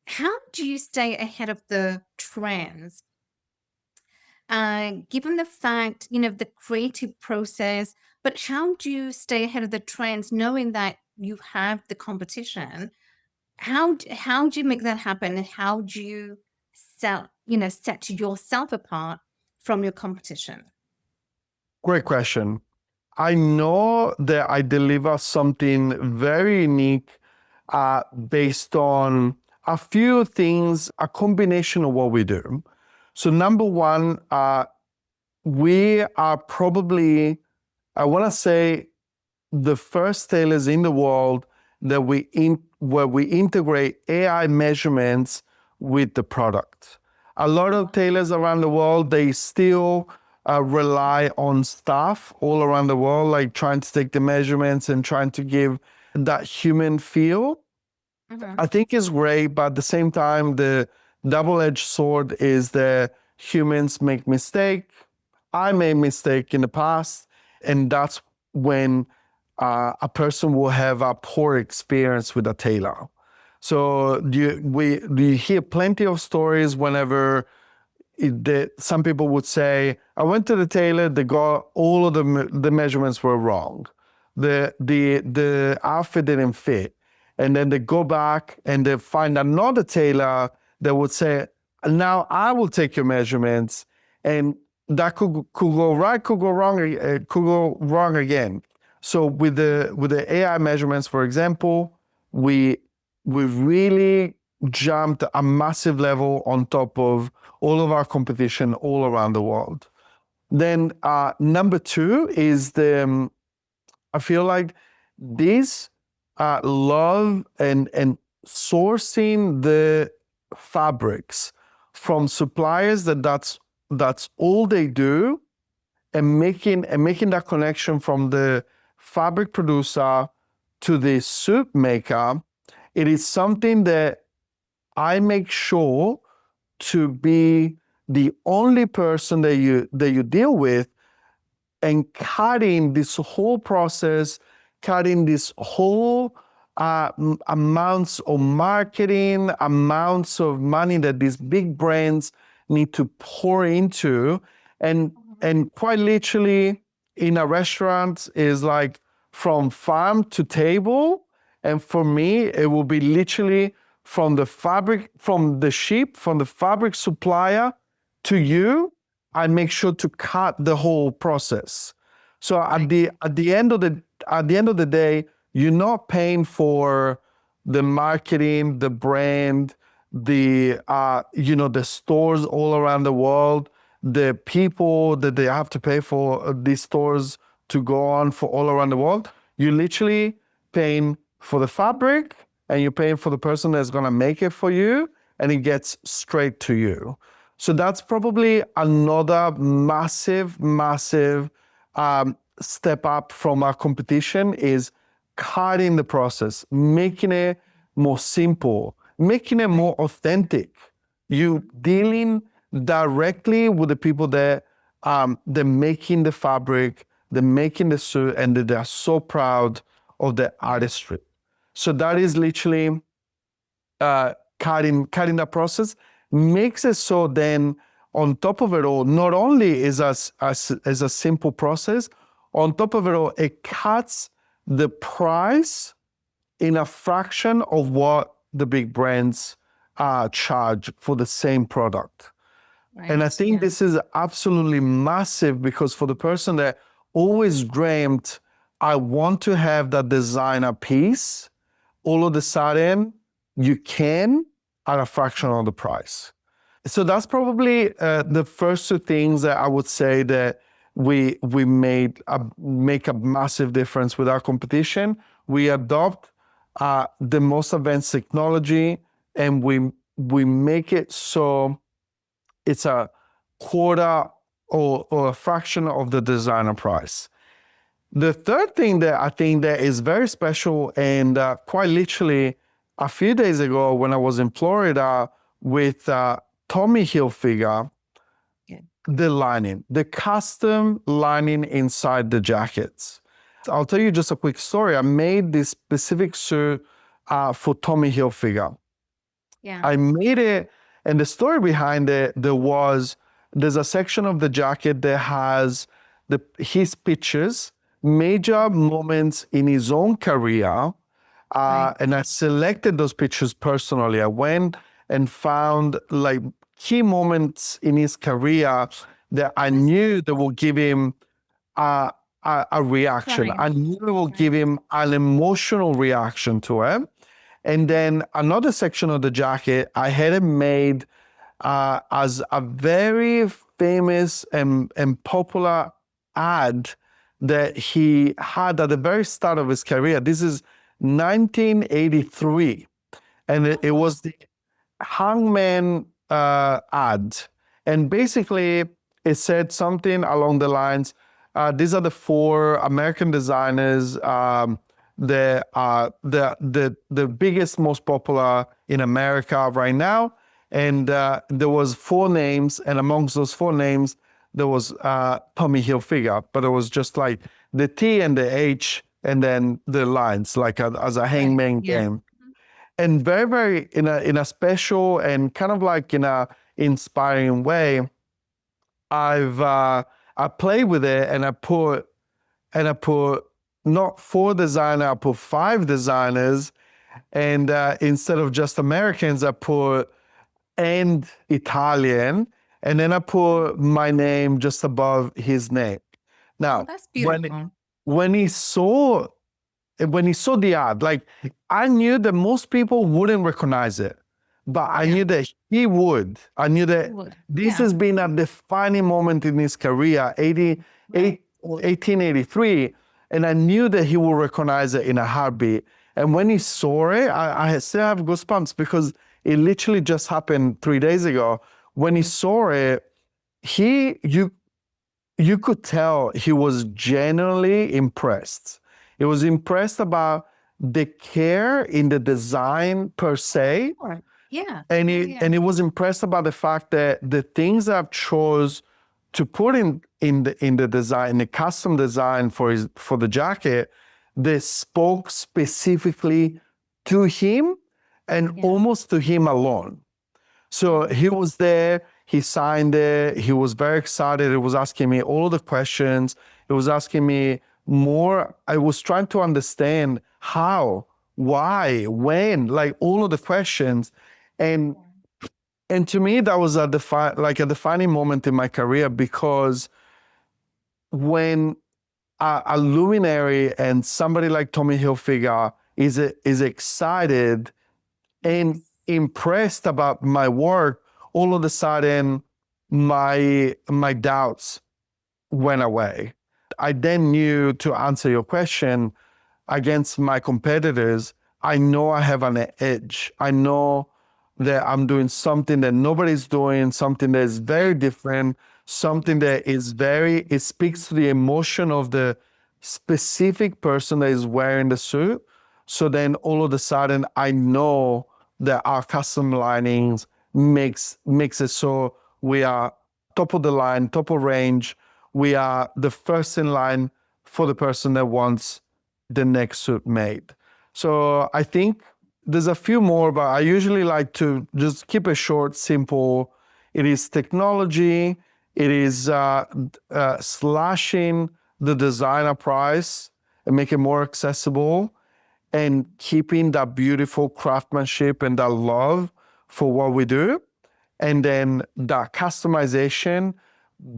How do you stay ahead of the trends? Given the fact, the creative process, but how do you stay ahead of the trends knowing that you have the competition? How do you make that happen? And how do you set yourself apart from your competition? Great question. I know that I deliver something very unique based on a few things, a combination of what we do. So number one, we are probably, I want to say, the first tailors in the world that where we integrate AI measurements with the product. A lot of tailors around the world, they still rely on staff all around the world, like trying to take the measurements and trying to give that human feel. I think it's great, but at the same time, the double-edged sword is that humans make mistakes. I made mistake in the past, and that's when a person will have a poor experience with a tailor. So you hear plenty of stories whenever some people would say, I went to the tailor, they got all of the measurements were wrong. The outfit didn't fit. And then they go back and they find another tailor that would say, now I will take your measurements. And that could go right, could go wrong, could go wrong again. So with the AI measurements, for example, we really jumped a massive level on top of all of our competition all around the world. Then number two is I feel like this love and sourcing the fabrics from suppliers that's all they do, and making that connection from the fabric producer to the suit maker. It is something that I make sure to be the only person that you deal with, and cutting this whole process, cutting this whole amounts of marketing, amounts of money that these big brands need to pour into. And quite literally in a restaurant is like from farm to table. And for me, it will be literally from the fabric, from the sheep, from the fabric supplier to you. I make sure to cut the whole process. So at the end of the day, you're not paying for the marketing, the brand, the the stores all around the world, the people that they have to pay for these stores to go on for all around the world. You're literally paying for the fabric, and you're paying for the person that's gonna make it for you, and it gets straight to you. So that's probably another massive step up from our competition, is cutting the process, making it more simple, making it more authentic. You dealing directly with the people that they're making the fabric, they're making the suit, and they're so proud of the artistry. So that is literally cutting that process. makes it so then on top of it all, not only is as a simple process, on top of it all, it cuts the price in a fraction of what the big brands charge for the same product. Right. And I think Yeah. this is absolutely massive, because for the person that always dreamt, I want to have that designer piece, all of a sudden you can at a fraction of the price. So that's probably the first two things that I would say that we make a massive difference with our competition. We adopt the most advanced technology, and we make it so it's a quarter or a fraction of the designer price. The third thing that I think that is very special, and quite literally a few days ago when I was in Florida with Tommy Hilfiger, Yeah. the lining, the custom lining inside the jackets. I'll tell you just a quick story. I made this specific suit for Tommy Hilfiger. Yeah. I made it, and the story behind it, there's a section of the jacket that has his pictures, major moments in his own career, Right. and I selected those pictures personally. I went and found like key moments in his career that I knew that will give him a, a reaction. Right. I knew it will Right. give him an emotional reaction to it. And then another section of the jacket, I had it made as a very famous and popular ad that he had at the very start of his career. This is 1983. And it was the hangman ad. And basically, it said something along the lines, these are the four American designers that are the biggest, most popular in America right now. And there was four names, and amongst those four names, there was Tommy Hilfiger, but it was just like the T and the H, and then the lines, like as a hangman Yeah. game. And very, very in a special and kind of like in a inspiring way, I played with it, and I put not four designers, I put five designers, and instead of just Americans, I put and Italian, and then I put my name just above his name. Oh, Now, that's beautiful. when he saw the ad, like I knew that most people wouldn't recognize it, but I Yeah. knew that he would. I knew that You would. this Yeah. has been a defining moment in his career, Right. 1883, and I knew that he would recognize it in a heartbeat. And when he saw it, I still have goosebumps, because it literally just happened 3 days ago. When he saw it, you could tell he was genuinely impressed. He was impressed about the care in the design per se, Sure. Yeah. and Yeah. he was impressed about the fact that the things I've chose to put in the design, the custom design for the jacket, they spoke specifically to him and Yeah. almost to him alone. So he was there, he signed it, he was very excited. He was asking me all the questions. He was asking me more. I was trying to understand how, why, when, like all of the questions. And to me, that was a defining moment in my career, because when a luminary and somebody like Tommy Hilfiger is excited and impressed about my work, all of a sudden my doubts went away. I then knew, to answer your question, against my competitors, I know I have an edge. I know that I'm doing something that nobody's doing, something that is very different, something that it speaks to the emotion of the specific person that is wearing the suit. So then all of a sudden, I know that our custom linings makes it so we are top of the line, top of range. We are the first in line for the person that wants the next suit made. So I think there's a few more, but I usually like to just keep it short, simple. It is technology. It is slashing the designer price and make it more accessible, and keeping that beautiful craftsmanship and that love for what we do. And then that customization,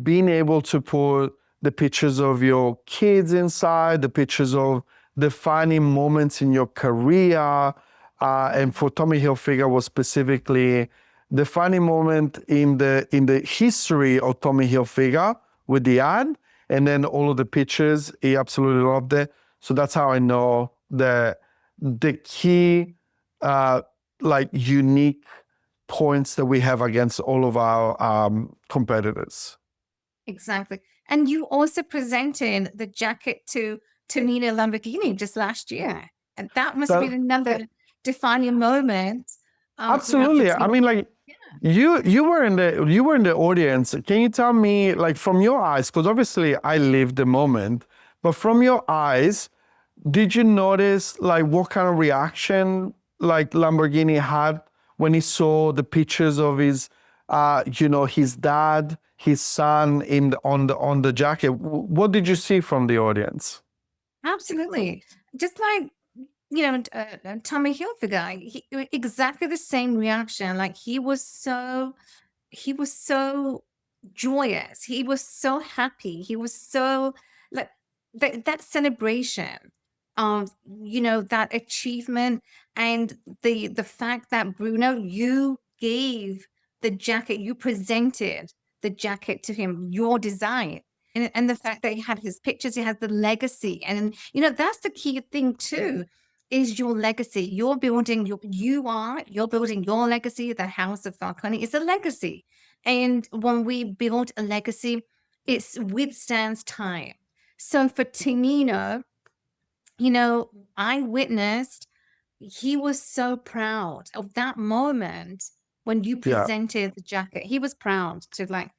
being able to put the pictures of your kids inside, the pictures of defining moments in your career. And for Tommy Hilfiger was specifically defining moment in the history of Tommy Hilfiger with the ad, and then all of the pictures. He absolutely loved it. So that's how I know the key like unique points that we have against all of our competitors. Exactly. And you also presented the jacket to Tonino Lamborghini just last year. And that must have That, been another defining moment. absolutely. I mean, like, you were in the audience. Can you tell me, like, from your eyes, because obviously I lived the moment, but from your eyes, did you notice like what kind of reaction like Lamborghini had when he saw the pictures of his his dad, his son on the jacket? What did you see from the audience? Absolutely. Just like, Tommy Hilfiger, exactly the same reaction. Like he was so joyous. He was so happy. He was so like that celebration of, that achievement, and the fact that, Bruno, you gave the jacket, you presented the jacket to him, your design. And the fact that he had his pictures, he has the legacy. And, that's the key thing too, is your legacy. You're building you're building your legacy. The House of Falcone is a legacy. And when we build a legacy, it withstands time. So for Tonino, I witnessed, he was so proud of that moment when you Yeah. presented the jacket. He was proud to like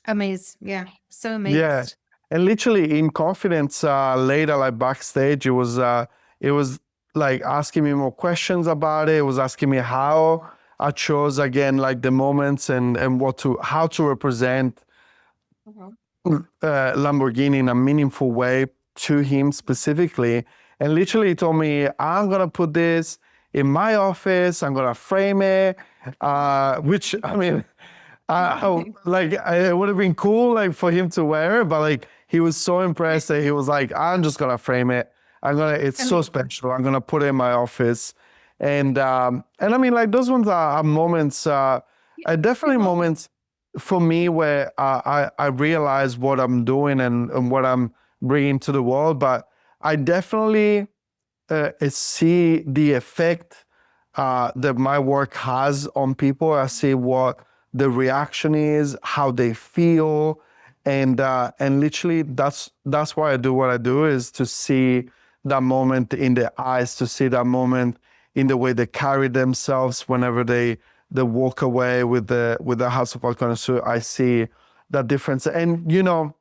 amaze. Yeah, so Yeah, amazed. and literally in confidence, later, like backstage, it was like asking me more questions about it. It was asking me how I chose again, like the moments and how to represent Mhm. Lamborghini in a meaningful way to him specifically. And literally he told me, I'm gonna put this in my office. I'm gonna frame it. Which I mean, it would have been cool like for him to wear it, but like he was so impressed that he was like, I'm just gonna frame it. It's so Amazing. special. I'm gonna put it in my office. And I mean, like those ones are moments, Yeah, are big definitely moment. moments for me where I realize what I'm doing and what I'm bringing to the world. But I definitely see the effect that my work has on people. I see what the reaction is, how they feel, and literally that's why I do what I do, is to see that moment in their eyes, to see that moment in the way they carry themselves whenever they walk away with the House of Falcone. So I see that difference, and you know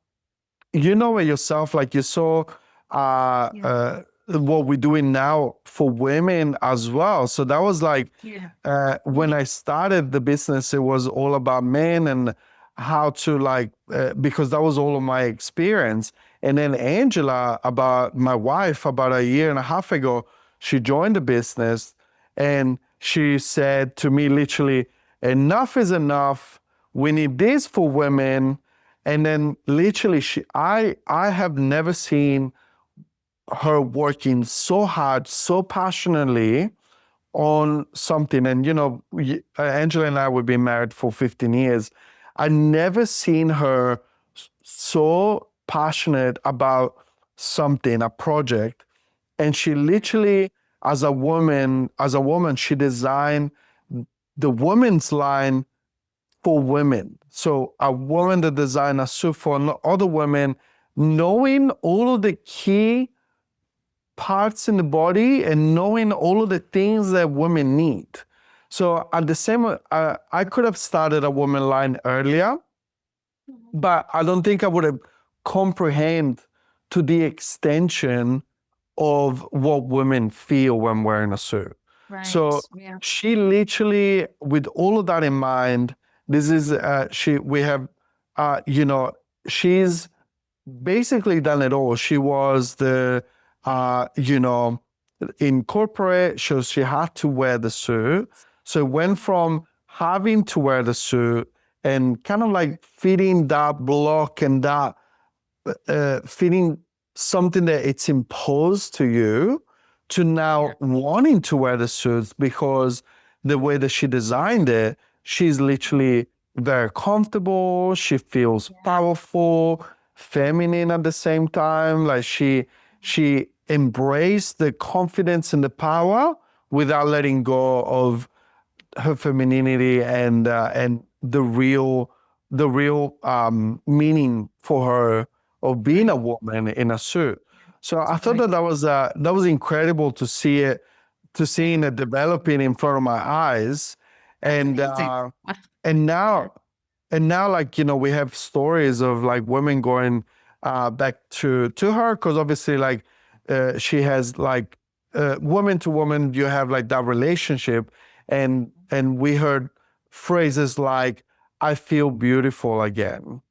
it yourself, like you saw uh, Yeah. uh, what we're doing now for women as well. So that was like Yeah. when I started the business, it was all about men and how to like, because that was all of my experience. And then Angela, about my wife, about a year and a half ago, she joined the business and she said to me literally, enough is enough. We need this for women. And then literally I have never seen her working so hard, so passionately on something. And Angela and I, we've been married for 15 years. I never seen her so passionate about something, a project. And she literally, as a woman, she designed the women's line for women. So a woman that designed a suit for other women, knowing all of the key parts in the body and knowing all of the things that women need. So at the same, I could have started a woman line earlier, but I don't think I would have comprehend to the extension of what women feel when wearing a suit. Right. So Yeah. she literally, with all of that in mind, this is we have, you know, she's basically done it all. She was the, you know, in corporate, so she had to wear the suit. So it went from having to wear the suit and kind of like fitting that block and that feeling something that it's imposed to you to Yeah. now wanting to wear the suits because the way that she designed it, she's literally very comfortable. She feels Yeah. powerful, feminine at the same time. Like she embraced the confidence and the power without letting go of her femininity and the real meaning for her of being a Right. woman in a suit. So I thought Totally. that was incredible to see it, to Yeah. seeing it developing in front of my eyes, and Amazing. and Yeah. now like, we have stories of like women going back to her, because obviously like she has like woman to woman, you have like that relationship, and we heard phrases like, I feel beautiful again.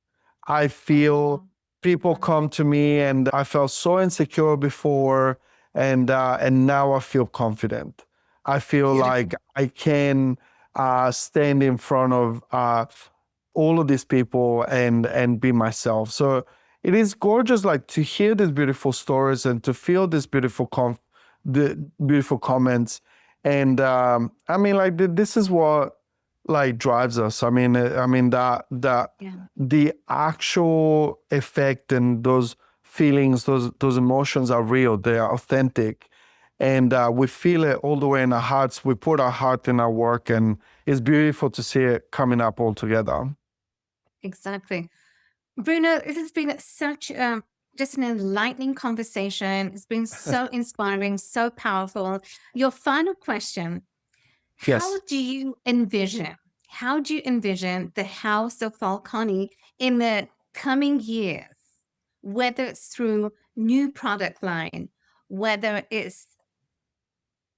I feel Oh, people come to me and I felt so insecure before, and now I feel confident. I feel like beautiful. I can stand in front of all of these people and be myself. So it is gorgeous, like to hear these beautiful stories and to feel these the beautiful comments. And I mean, like this is what like drives us. I mean that Yeah. the actual effect and those feelings, those emotions are real. They are authentic, and we feel it all the way in our hearts. We put our heart in our work, and it's beautiful to see it coming up all together. Exactly. Bruno, it has been such just an enlightening conversation. It's been so inspiring, so powerful. Your final question: Yes. How do you envision the House of Falcone in the coming years? Whether it's through new product line, whether it's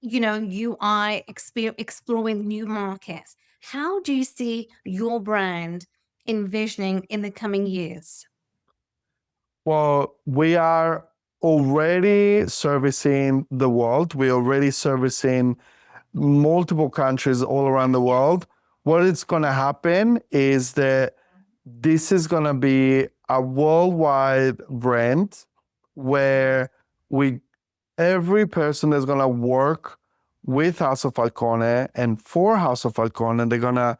UI exploring new markets. How do you see your brand envisioning in the coming years? Well, we are already servicing the world. We're already servicing multiple countries all around the Yeah. world. What is going to happen is that this is going to be a worldwide brand where we every person that's going to work with House of Falcone and for House of Falcone, they're going to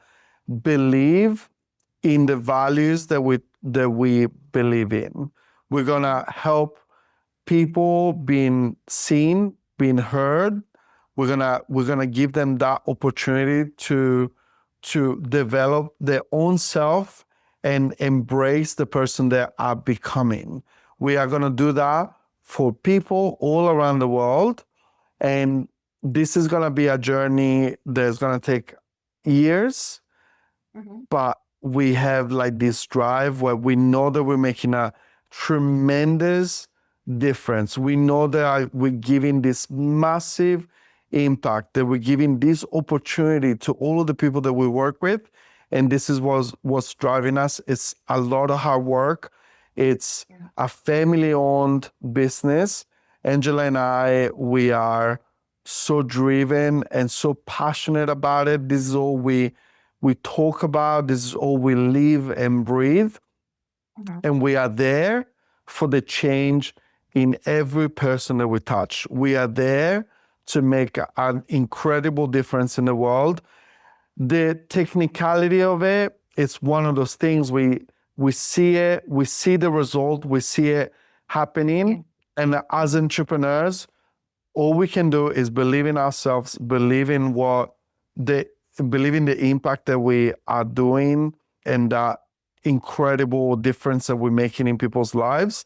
believe in the values that we believe in. We're going to help people being seen, being heard. We're gonna give them that opportunity to develop their own self and embrace the person they are becoming. We are gonna do that for people all around the world, and this is gonna be a journey that's gonna take years, Mhm. but we have like this drive where we know that we're making a tremendous difference. We know that we're giving this massive impact, that we're giving this opportunity to all of the people that we work with. And this is what's driving us. It's a lot of hard work. It's Yeah. a family owned business. Angela and I, we are so driven and so passionate about it. This is all we talk about. This is all we live and breathe. Mhm. And we are there for the change in every person that we touch. We are there to make an incredible difference in the world. The technicality of it, it's one of those things we see it, we see the result, we see it Yeah. happening. And as entrepreneurs, all we can do is believe in ourselves, the believe in the impact that we are doing and that incredible difference that we're making in people's lives.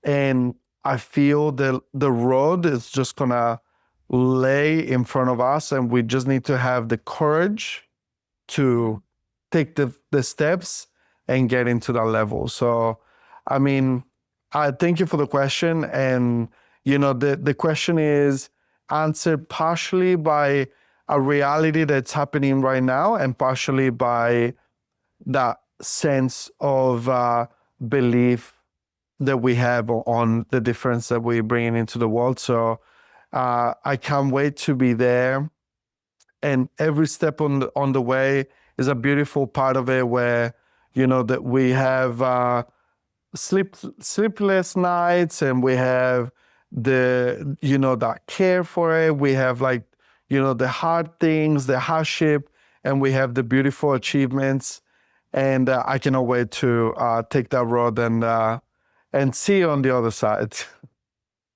And I feel that the road is just gonna lay in front of us, and we just need to have the courage Yeah. to take the steps and get into that level. So, I mean, I thank you for the question. And, the question is, answered partially by a reality that's happening right now and partially by that sense of belief that we have on the difference that we're bringing into the world. So I can't wait to be there. And every step on the way is a beautiful part of it where, that we have sleepless nights, and we have that care for it. We have the hard things, the hardship, and we have the beautiful achievements. And I cannot wait to take that road and see you on the other side.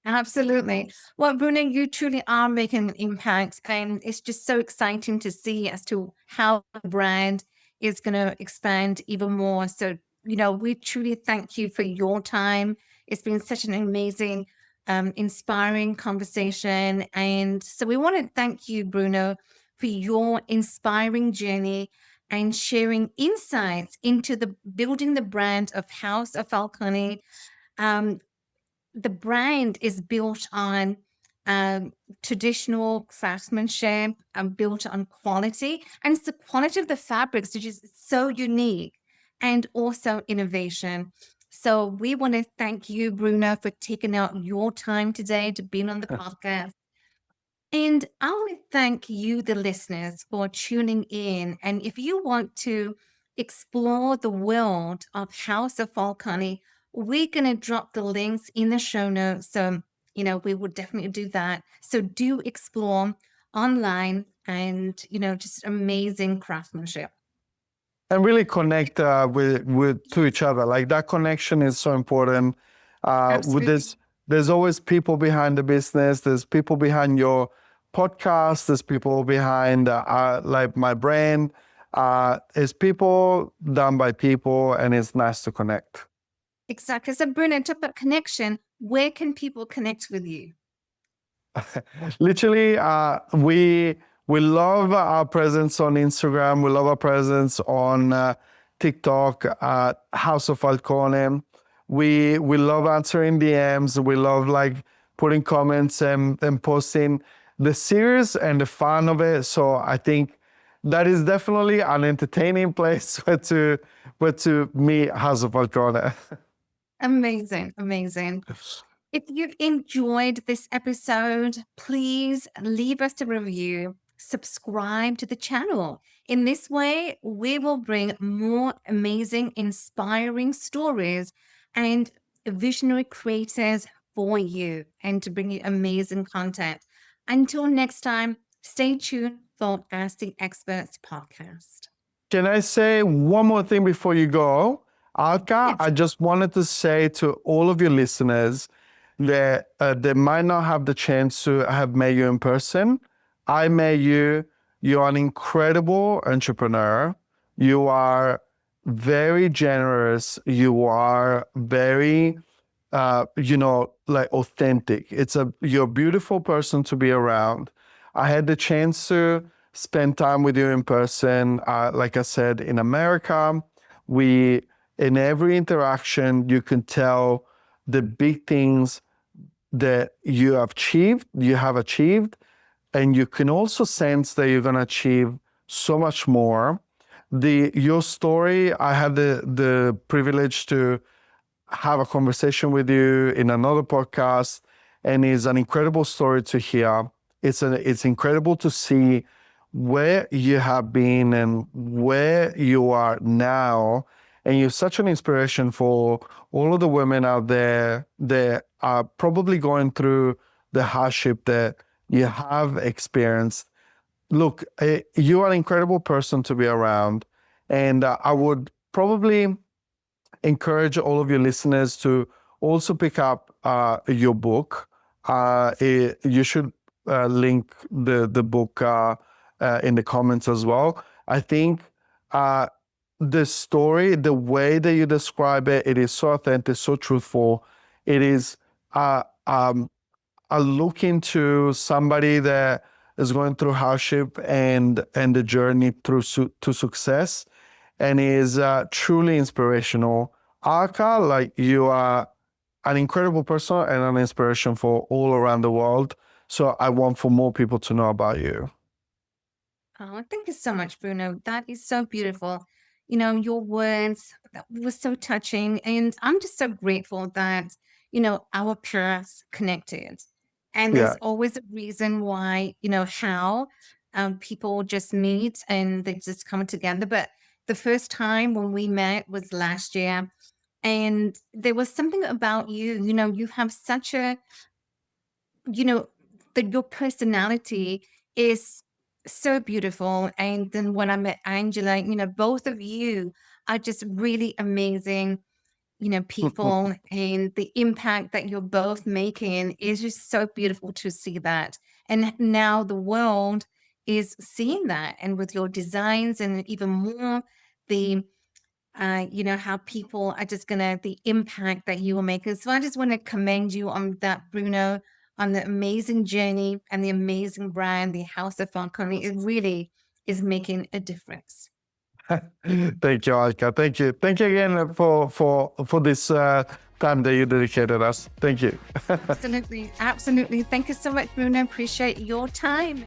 Absolutely. Well, Bruno, you truly are making an impact, and it's just so exciting to see as to how the brand is going to expand even more. So, we truly thank you for your time. It's been such an amazing, inspiring conversation. And so we want to thank you, Bruno, for your inspiring journey and sharing insights into the building the brand of House of Falcone. Um, the brand is built on traditional craftsmanship and built on quality. And it's the quality of the fabrics which is so unique, and also innovation. So we want to thank you, Bruno, for taking out your time today to be on the podcast. And I want to thank you, the listeners, for tuning in. And if you want to explore the world of House of Falcone, we're going to drop the links in the show notes. So, we would definitely do that. So do explore online and, just amazing craftsmanship. And really connect with to each other. Like, that connection is so important. With Absolutely. this, there's always people behind the business. There's people behind your podcast. There's people behind like my brand. It's people done by people, and it's nice to connect. Exactly. So, Bruno, talk about connection. Where can people connect with you? Literally, we love our presence on Instagram. We love our presence on TikTok, House of Falcone. We love answering DMs. We love putting comments and posting the serious and the fun of it. So I think that is definitely an entertaining place where to meet House of Falcone. Amazing. Amazing. If you've enjoyed this episode, please leave us a review, subscribe to the channel. In this way, we will bring more amazing, inspiring stories and visionary creators for you, and to bring you amazing content. Until next time, stay tuned for Ask the Experts podcast. Can I say one more thing before you go? Alka, Yes. I just wanted to say to all of your listeners that they might not have the chance to have met you in person. I met you. You're an incredible entrepreneur. You are very generous. You are very, authentic. You're a beautiful person to be around. I had the chance to spend time with you in person. Like I said, in America, in every interaction, you can tell the big things that you have achieved, and you can also sense that you're going to achieve so much more. Your story, I had the privilege to have a conversation with you in another podcast, and it's an incredible story to hear. It's incredible to see where you have been and where you are now. And you're such an inspiration for all of the women out there that are probably going through the hardship that you have experienced. Look, you are an incredible person to be around. And I would probably encourage all of your listeners to also pick up your book. You should link the book in the comments as well. I think the story, the way that you describe it, it is so authentic, so truthful. It is a look into somebody that is going through hardship and the journey to success, and is truly inspirational. Arka, you are an incredible person and an inspiration for all around the world. So I want for more people to know about you. Oh, thank you so much, Bruno. That is so beautiful. You know, your words that was so touching. And I'm just so grateful that, our paths connected. And there's Yeah. always a reason why, how people just meet and they just come together. But the first time when we met was last year. And there was something about you, you have such a you know, that your personality is so beautiful. And then when I met Angela, both of you are just really amazing, people. And the impact that you're both making is just so beautiful to see that. And now the world is seeing that. And with your designs and even more, the how people are just gonna the impact that you will make. So I just want to commend you on that, Bruno, on the amazing journey and the amazing brand, the House of Falcone. It really is making a difference. Thank you, Alka. Thank you. Thank you again for this time that you dedicated us. Thank you. Absolutely. Absolutely. Thank you so much, Bruno. Appreciate your time.